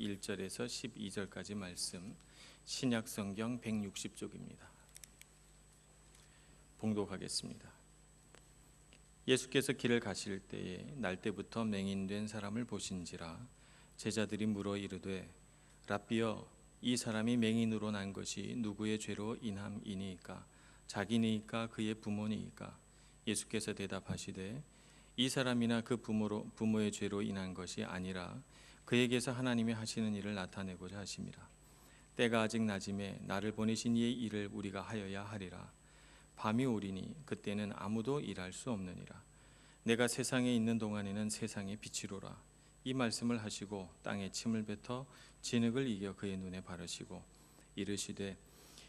1절에서 12절까지 말씀, 신약성경 160쪽입니다. 봉독하겠습니다. 예수께서 길을 가실 때에 날때부터 맹인된 사람을 보신지라. 제자들이 물어 이르되 랍비여, 이 사람이 맹인으로 난 것이 누구의 죄로 인함이니이까? 자기니이까 그의 부모니이까? 예수께서 대답하시되 이 사람이나 그 부모의 죄로 인한 것이 아니라 그에게서 하나님이 하시는 일을 나타내고자 하심이라. 때가 아직 낮음에 나를 보내신 이의 일을 우리가 하여야 하리라. 밤이 오리니 그때는 아무도 일할 수 없느니라. 내가 세상에 있는 동안에는 세상의 빛이로라. 이 말씀을 하시고 땅에 침을 뱉어 진흙을 이겨 그의 눈에 바르시고 이르시되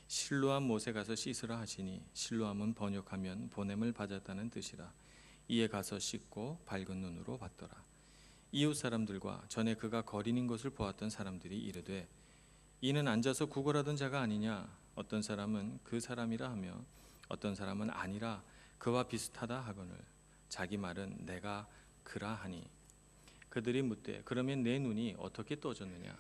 실로암 못에 가서 씻으라 하시니, 실로암은 번역하면 보냄을 받았다는 뜻이라. 이에 가서 씻고 밝은 눈으로 봤더라. 이웃 사람들과 전에 그가 거리는 것을 보았던 사람들이 이르되 이는 앉아서 구걸하던 자가 아니냐? 어떤 사람은 그 사람이라 하며 어떤 사람은 아니라 그와 비슷하다 하거늘 자기 말은 내가 그라 하니, 그들이 묻되 그러면 내 눈이 어떻게 떠졌느냐?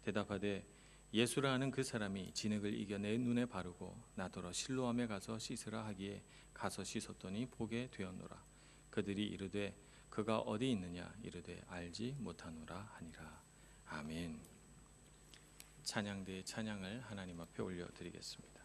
대답하되 예수라 하는 그 사람이 진흙을 이겨 내 눈에 바르고 나더러 실로암에 가서 씻으라 하기에 가서 씻었더니 보게 되었노라. 그들이 이르되 그가 어디 있느냐? 이르되 알지 못하노라 하니라. 아멘. 찬양대의 찬양을 하나님 앞에 올려드리겠습니다.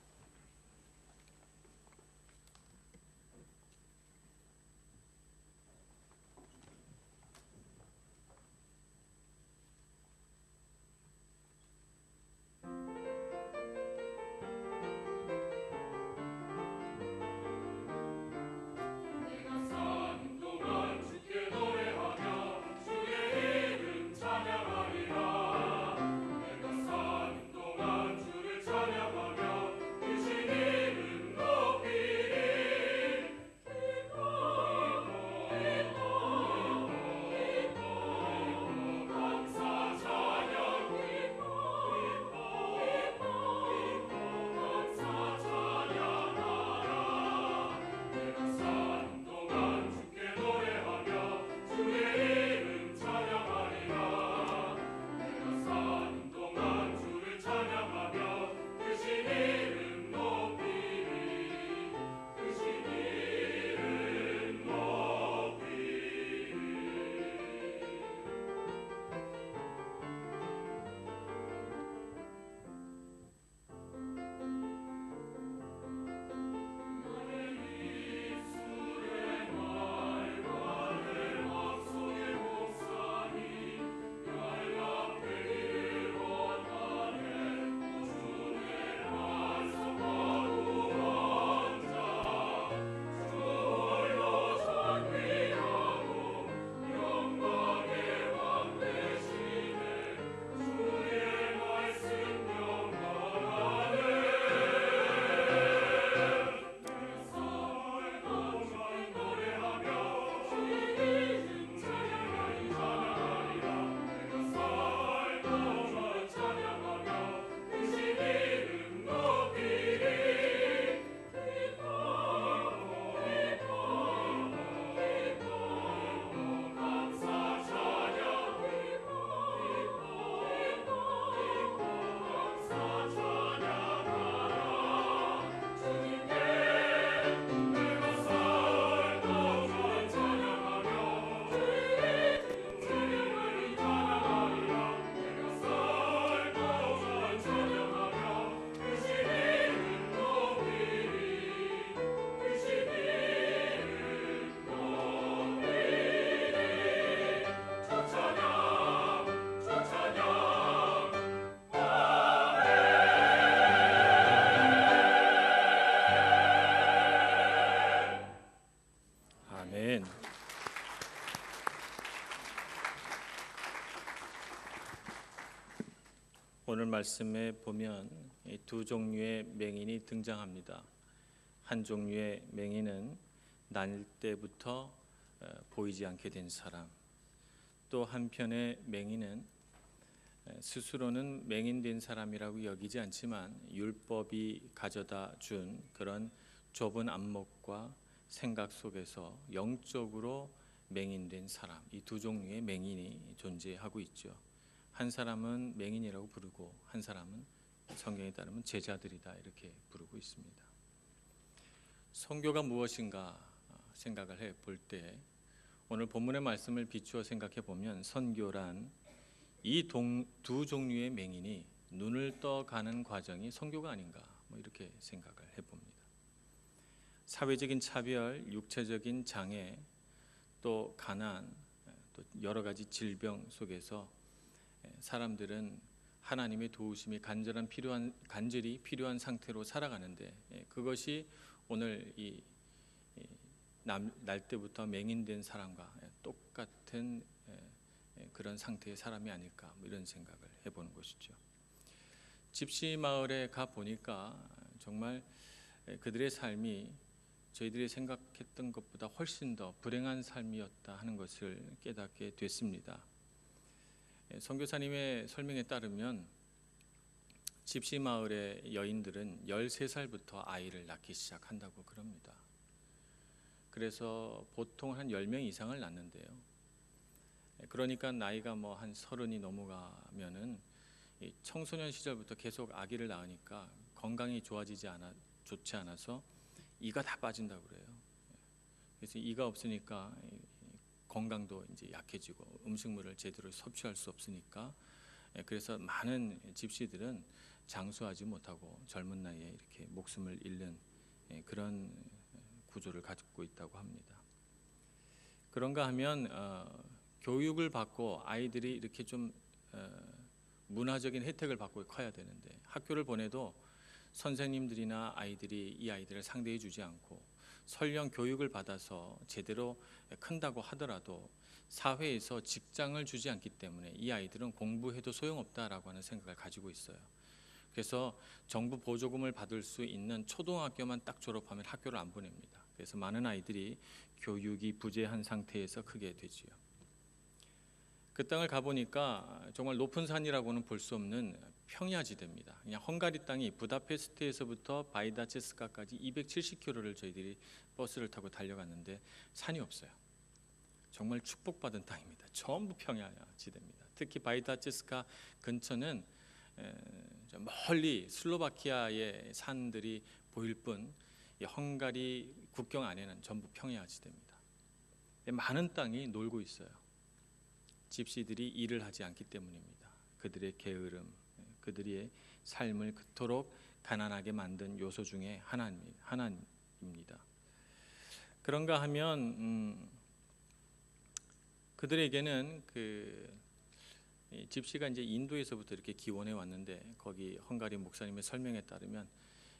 오늘 말씀에 보면 두 종류의 맹인이 등장합니다. 한 종류의 맹인은 날 때부터 보이지 않게 된 사람, 또 한편의 맹인은 스스로는 맹인된 사람이라고 여기지 않지만 율법이 가져다 준 그런 좁은 안목과 생각 속에서 영적으로 맹인된 사람, 이 두 종류의 맹인이 존재하고 있죠. 한 사람은 맹인이라고 부르고 한 사람은 성경에 따르면 제자들이다 이렇게 부르고 있습니다. 선교가 무엇인가 생각을 해볼 때 오늘 본문의 말씀을 비추어 생각해 보면 선교란 이 두 종류의 맹인이 눈을 떠가는 과정이 선교가 아닌가 이렇게 생각을 해봅니다. 사회적인 차별, 육체적인 장애, 또 가난, 또 여러 가지 질병 속에서 사람들은 하나님의 도우심이 간절히 필요한 상태로 살아가는데 그것이 오늘 이 날 때부터 맹인된 사람과 똑같은 그런 상태의 사람이 아닐까 이런 생각을 해보는 것이죠. 집시 마을에 가 보니까 정말 그들의 삶이 저희들이 생각했던 것보다 훨씬 더 불행한 삶이었다 하는 것을 깨닫게 됐습니다. 선교사님의 설명에 따르면 집시 마을의 여인들은 13살부터 아이를 낳기 시작한다고 그럽니다. 그래서 보통 한 10명 이상을 낳는데요. 그러니까 나이가 한 30이 넘어가면은 청소년 시절부터 계속 아기를 낳으니까 건강이 좋지 않아서 이가 다 빠진다고 그래요. 그래서 이가 없으니까 건강도 이제 약해지고 음식물을 제대로 섭취할 수 없으니까 그래서 많은 집시들은 장수하지 못하고 젊은 나이에 이렇게 목숨을 잃는 그런 구조를 가지고 있다고 합니다. 그런가 하면 교육을 받고 아이들이 이렇게 좀 문화적인 혜택을 받고 커야 되는데 학교를 보내도 선생님들이나 아이들이 이 아이들을 상대해 주지 않고 설령 교육을 받아서 제대로 큰다고 하더라도 사회에서 직장을 주지 않기 때문에 이 아이들은 공부해도 소용없다라고 하는 생각을 가지고 있어요. 그래서 정부 보조금을 받을 수 있는 초등학교만 딱 졸업하면 학교를 안 보냅니다. 그래서 많은 아이들이 교육이 부재한 상태에서 크게 되지요. 그 땅을 가보니까 정말 높은 산이라고는 볼 수 없는 평야지대입니다. 그냥 헝가리 땅이 부다페스트에서부터 바이다체스카까지 270km를 저희들이 버스를 타고 달려갔는데 산이 없어요. 정말 축복받은 땅입니다. 전부 평야지대입니다. 특히 바이다체스카 근처는 멀리 슬로바키아의 산들이 보일 뿐 헝가리 국경 안에는 전부 평야지대입니다. 많은 땅이 놀고 있어요. 집시들이 일을 하지 않기 때문입니다. 그들의 게으름, 그들의 삶을 그토록 가난하게 만든 요소 중에 하나입니다. 그런가 하면 그들에게는 집시가 이제 인도에서부터 이렇게 기원해 왔는데 거기 헝가리 목사님의 설명에 따르면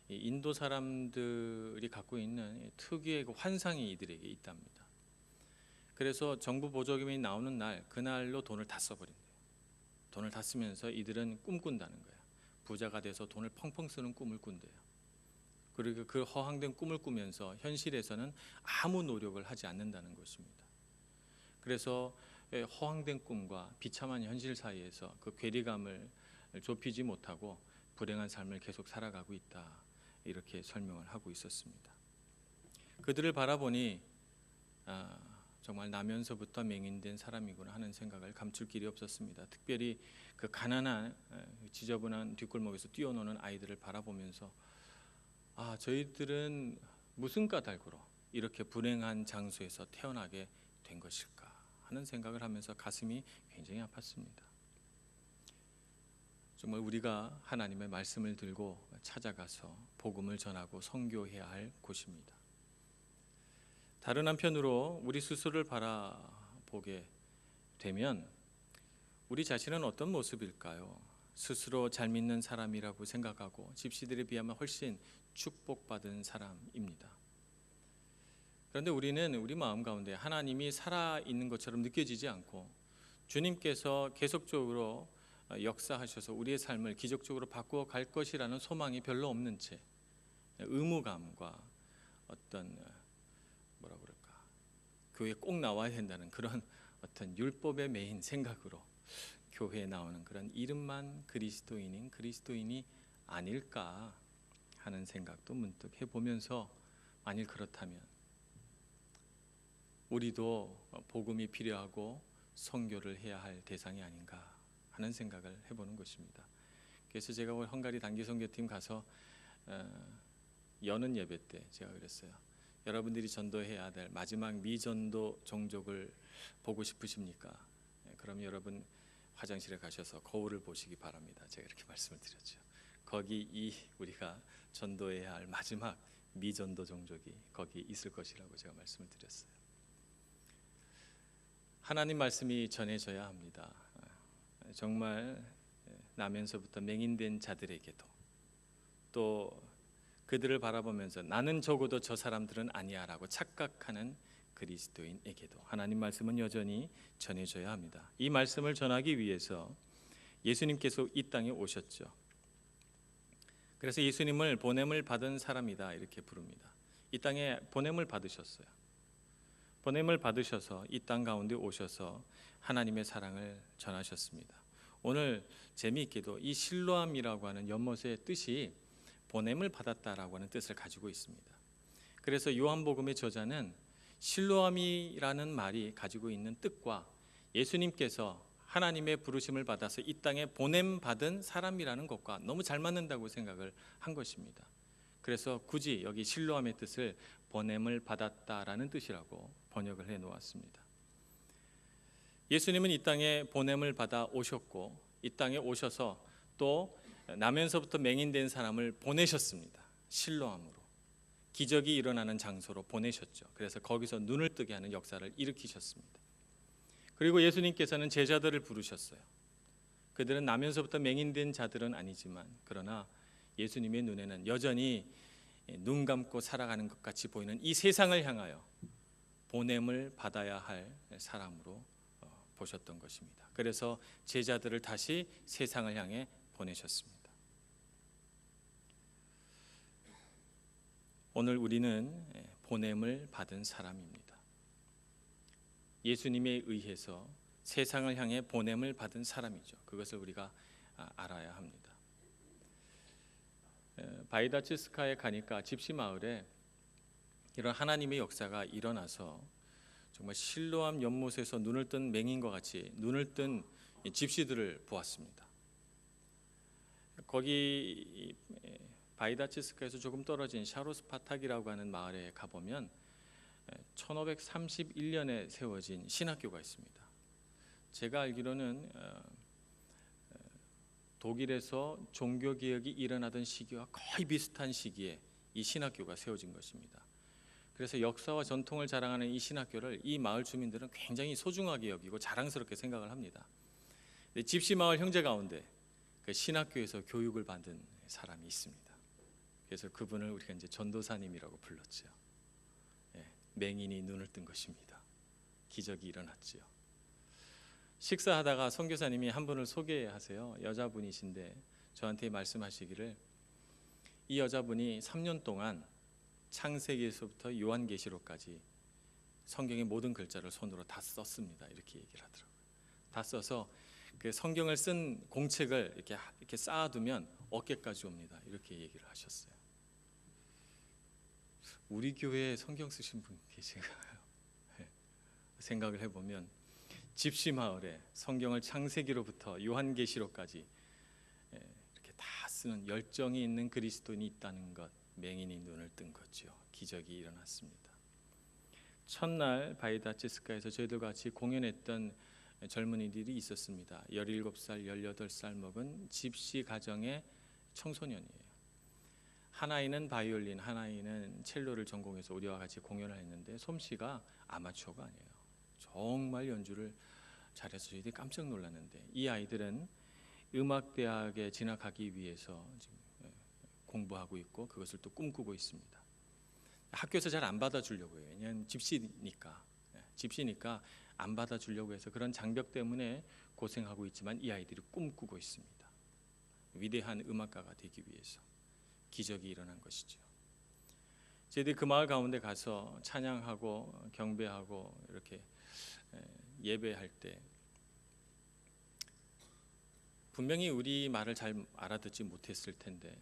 인도 사람들이 갖고 있는 특유의 환상이 이들에게 있답니다. 그래서 정부 보조금이 나오는 날 그날로 돈을 다 써버린대요. 돈을 다 쓰면서 이들은 꿈꾼다는 거예요. 부자가 돼서 돈을 펑펑 쓰는 꿈을 꾼대요. 그리고 그 허황된 꿈을 꾸면서 현실에서는 아무 노력을 하지 않는다는 것입니다. 그래서 허황된 꿈과 비참한 현실 사이에서 그 괴리감을 좁히지 못하고 불행한 삶을 계속 살아가고 있다. 이렇게 설명을 하고 있었습니다. 그들을 바라보니 정말 나면서부터 맹인된 사람이구나 하는 생각을 감출 길이 없었습니다. 특별히 그 가난한 지저분한 뒷골목에서 뛰어노는 아이들을 바라보면서 저희들은 무슨 까닭으로 이렇게 불행한 장소에서 태어나게 된 것일까 하는 생각을 하면서 가슴이 굉장히 아팠습니다. 정말 우리가 하나님의 말씀을 들고 찾아가서 복음을 전하고 선교해야 할 곳입니다. 다른 한편으로 우리 스스로를 바라보게 되면 우리 자신은 어떤 모습일까요? 스스로 잘 믿는 사람이라고 생각하고 집시들에 비하면 훨씬 축복받은 사람입니다. 그런데 우리는 우리 마음 가운데 하나님이 살아있는 것처럼 느껴지지 않고 주님께서 계속적으로 역사하셔서 우리의 삶을 기적적으로 바꾸어 갈 것이라는 소망이 별로 없는 채 의무감과 어떤 교회에 꼭 나와야 된다는 그런 어떤 율법에 매인 생각으로 교회에 나오는 그런 이름만 그리스도인이 아닐까 하는 생각도 문득 해보면서 만일 그렇다면 우리도 복음이 필요하고 선교를 해야 할 대상이 아닌가 하는 생각을 해보는 것입니다. 그래서 제가 올 헝가리 단기 선교팀 가서 여는 예배 때 제가 그랬어요. 여러분들이 전도해야 될 마지막 미전도 종족을 보고 싶으십니까? 그럼 여러분 화장실에 가셔서 거울을 보시기 바랍니다. 제가 이렇게 말씀을 드렸죠. 거기 우리가 전도해야 할 마지막 미전도 종족이 거기 있을 것이라고 제가 말씀을 드렸어요. 하나님 말씀이 전해져야 합니다. 정말 나면서부터 맹인된 자들에게도, 또 그들을 바라보면서 나는 적어도 저 사람들은 아니야라고 착각하는 그리스도인에게도 하나님 말씀은 여전히 전해져야 합니다. 이 말씀을 전하기 위해서 예수님께서 이 땅에 오셨죠. 그래서 예수님을 보냄을 받은 사람이다 이렇게 부릅니다. 이 땅에 보냄을 받으셨어요. 보냄을 받으셔서 이 땅 가운데 오셔서 하나님의 사랑을 전하셨습니다. 오늘 재미있게도 이 실로암이라고 하는 연못의 뜻이 보냄을 받았다라고 하는 뜻을 가지고 있습니다. 그래서 요한복음의 저자는 실로암이라는 말이 가지고 있는 뜻과 예수님께서 하나님의 부르심을 받아서 이 땅에 보냄 받은 사람이라는 것과 너무 잘 맞는다고 생각을 한 것입니다. 그래서 굳이 여기 실로암의 뜻을 보냄을 받았다라는 뜻이라고 번역을 해 놓았습니다. 예수님은 이 땅에 보냄을 받아 오셨고 이 땅에 오셔서 또 나면서부터 맹인된 사람을 보내셨습니다. 실로암으로 기적이 일어나는 장소로 보내셨죠. 그래서 거기서 눈을 뜨게 하는 역사를 일으키셨습니다. 그리고 예수님께서는 제자들을 부르셨어요. 그들은 나면서부터 맹인된 자들은 아니지만 그러나 예수님의 눈에는 여전히 눈 감고 살아가는 것 같이 보이는 이 세상을 향하여 보냄을 받아야 할 사람으로 보셨던 것입니다. 그래서 제자들을 다시 세상을 향해 보내셨습니다. 오늘 우리는 보냄을 받은 사람입니다. 예수님에 의해서 세상을 향해 보냄을 받은 사람이죠. 그것을 우리가 알아야 합니다. 바이다치스카에 가니까 집시 마을에 이런 하나님의 역사가 일어나서 정말 실로암 연못에서 눈을 뜬 맹인과 같이 눈을 뜬 집시들을 보았습니다. 거기 바이다치스카에서 조금 떨어진 샤로스파탁이라고 하는 마을에 가보면 1531년에 세워진 신학교가 있습니다. 제가 알기로는 독일에서 종교개혁이 일어나던 시기와 거의 비슷한 시기에 이 신학교가 세워진 것입니다. 그래서 역사와 전통을 자랑하는 이 신학교를 이 마을 주민들은 굉장히 소중하게 여기고 자랑스럽게 생각을 합니다. 집시 마을 형제 가운데 그 신학교에서 교육을 받은 사람이 있습니다. 그래서 그분을 우리가 이제 전도사님이라고 불렀죠. 맹인이 눈을 뜬 것입니다. 기적이 일어났지요. 식사하다가 선교사님이 한 분을 소개하세요. 여자분이신데 저한테 말씀하시기를 이 여자분이 3년 동안 창세기에서부터 요한계시록까지 성경의 모든 글자를 손으로 다 썼습니다. 이렇게 얘기를 하더라고요. 다 써서 그 성경을 쓴 공책을 이렇게 쌓아두면 어깨까지 옵니다. 이렇게 얘기를 하셨어요. 우리 교회에 성경 쓰신 분 계신가요? 생각을 해보면 집시 마을에 성경을 창세기로부터 요한계시록까지 이렇게 다 쓰는 열정이 있는 그리스도인이 있다는 것, 맹인이 눈을 뜬 거죠. 기적이 일어났습니다. 첫날 바이다치스카에서 저희들과 같이 공연했던 젊은이들이 있었습니다. 17살, 18살 먹은 집시 가정의 청소년이에요. 하나이는 바이올린, 하나이는 첼로를 전공해서 우리와 같이 공연을 했는데 솜씨가 아마추어가 아니에요. 정말 연주를 잘해서 저희들이 깜짝 놀랐는데 이 아이들은 음악대학에 진학하기 위해서 지금 공부하고 있고 그것을 또 꿈꾸고 있습니다. 학교에서 잘 안 받아주려고 해요. 왜냐하면 집시니까 안 받아주려고 해서 그런 장벽 때문에 고생하고 있지만 이 아이들이 꿈꾸고 있습니다. 위대한 음악가가 되기 위해서 기적이 일어난 것이죠. 저희들이 그 마을 가운데 가서 찬양하고 경배하고 이렇게 예배할 때 분명히 우리 말을 잘 알아듣지 못했을 텐데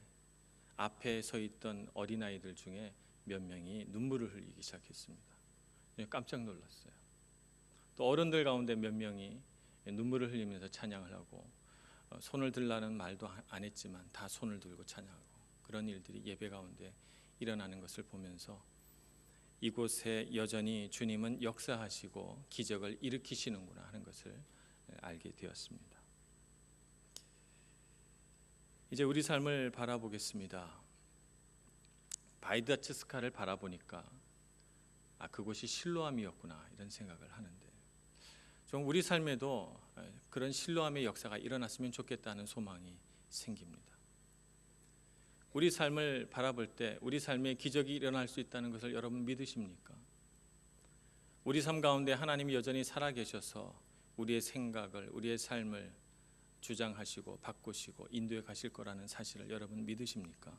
앞에 서 있던 어린아이들 중에 몇 명이 눈물을 흘리기 시작했습니다. 깜짝 놀랐어요. 또 어른들 가운데 몇 명이 눈물을 흘리면서 찬양을 하고 손을 들라는 말도 안 했지만 다 손을 들고 찬양하고 그런 일들이 예배 가운데 일어나는 것을 보면서 이곳에 여전히 주님은 역사하시고 기적을 일으키시는구나 하는 것을 알게 되었습니다. 이제 우리 삶을 바라보겠습니다. 바이다츠스카를 바라보니까 그곳이 실로암이었구나 이런 생각을 하는데, 좀 우리 삶에도 그런 실로암의 역사가 일어났으면 좋겠다는 소망이 생깁니다. 우리 삶을 바라볼 때 우리 삶에 기적이 일어날 수 있다는 것을 여러분 믿으십니까? 우리 삶 가운데 하나님이 여전히 살아계셔서 우리의 생각을, 우리의 삶을 주장하시고 바꾸시고 인도해 가실 거라는 사실을 여러분 믿으십니까?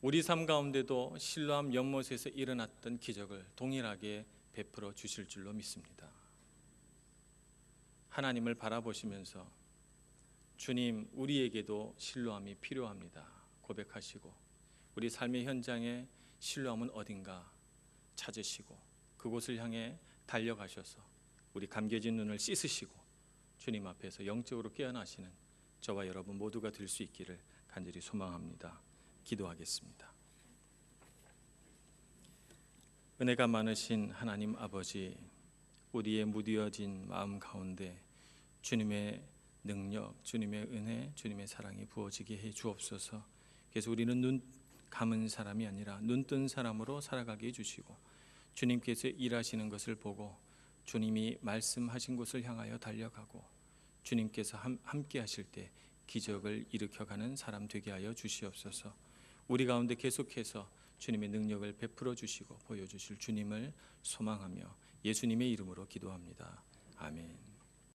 우리 삶 가운데도 실로암 연못에서 일어났던 기적을 동일하게 베풀어 주실 줄로 믿습니다. 하나님을 바라보시면서 주님, 우리에게도 실로암이 필요합니다 고백하시고 우리 삶의 현장에 실로암은 어딘가 찾으시고 그곳을 향해 달려가셔서 우리 감겨진 눈을 씻으시고 주님 앞에서 영적으로 깨어나시는 저와 여러분 모두가 될 수 있기를 간절히 소망합니다. 기도하겠습니다. 은혜가 많으신 하나님 아버지, 우리의 무뎌진 마음 가운데 주님의 능력, 주님의 은혜, 주님의 사랑이 부어지게 해 주옵소서. 그래서 우리는 눈 감은 사람이 아니라 눈 뜬 사람으로 살아가게 해주시고 주님께서 일하시는 것을 보고 주님이 말씀하신 곳을 향하여 달려가고 주님께서 함께 하실 때 기적을 일으켜가는 사람 되게 하여 주시옵소서. 우리 가운데 계속해서 주님의 능력을 베풀어 주시고 보여주실 주님을 소망하며 예수님의 이름으로 기도합니다. 아멘.